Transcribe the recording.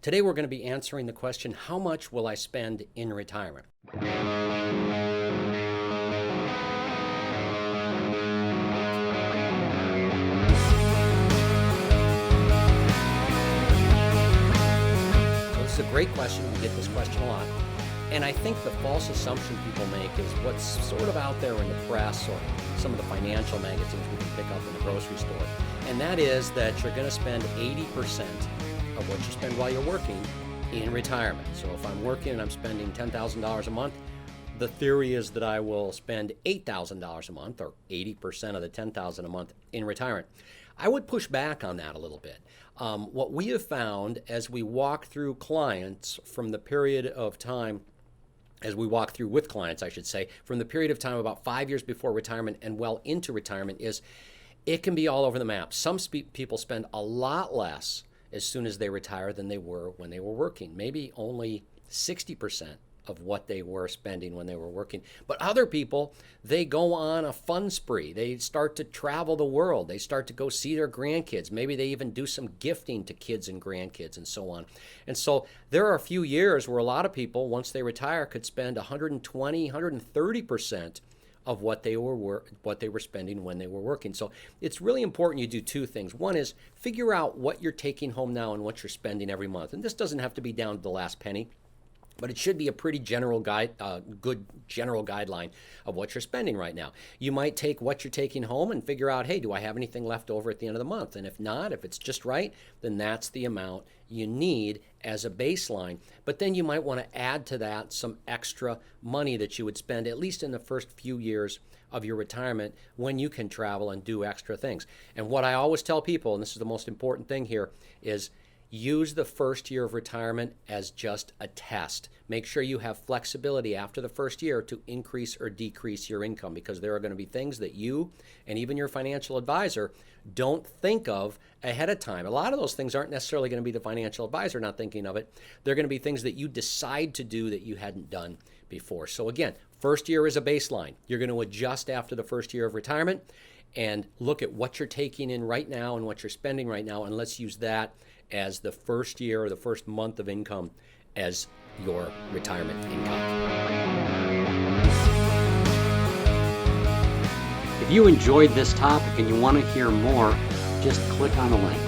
Today we're going to be answering the question, how much will I spend in retirement? So this is a great question. We get this question a lot. And I think the false assumption people make is what's sort of out there in the press or some of the financial magazines we can pick up in the grocery store. And that is that you're going to spend 80% of what you spend while you're working in retirement. So if I'm working and I'm spending $10,000 a month, the theory is that I will spend $8,000 a month, or 80% of the $10,000 a month, in retirement. I would push back on that a little bit. What we have found as we walk through clients from the period of time, as we walk through with clients, I should say, from the period of time about 5 years before retirement and well into retirement, is it can be all over the map. Some people spend a lot less as soon as they retire than they were when they were working. Maybe only 60% of what they were spending when they were working. But other people, they go on a fun spree. They start to travel the world. They start to go see their grandkids. Maybe they even do some gifting to kids and grandkids and so on. And so there are a few years where a lot of people, once they retire, could spend 120, 130% of what they were spending when they were working. So it's really important you do two things. One is figure out what you're taking home now and what you're spending every month. And this doesn't have to be down to the last penny, but it should be a pretty good general guideline of what you're spending right now. You might take what you're taking home and figure out, hey, do I have anything left over at the end of the month? And if not, if it's just right, then that's the amount you need as a baseline. But then you might want to add to that some extra money that you would spend at least in the first few years of your retirement when you can travel and do extra things. And what I always tell people, and this is the most important thing here, is use the first year of retirement as just a test. Make sure you have flexibility after the first year to increase or decrease your income, because there are going to be things that you and even your financial advisor don't think of ahead of time. A lot of those things aren't necessarily going to be the financial advisor not thinking of it. They're going to be things that you decide to do that you hadn't done before. So again, first year is a baseline. You're going to adjust after the first year of retirement and look at what you're taking in right now and what you're spending right now, and let's use that as the first year or the first month of income as your retirement income. If you enjoyed this topic and you want to hear more, just click on the link.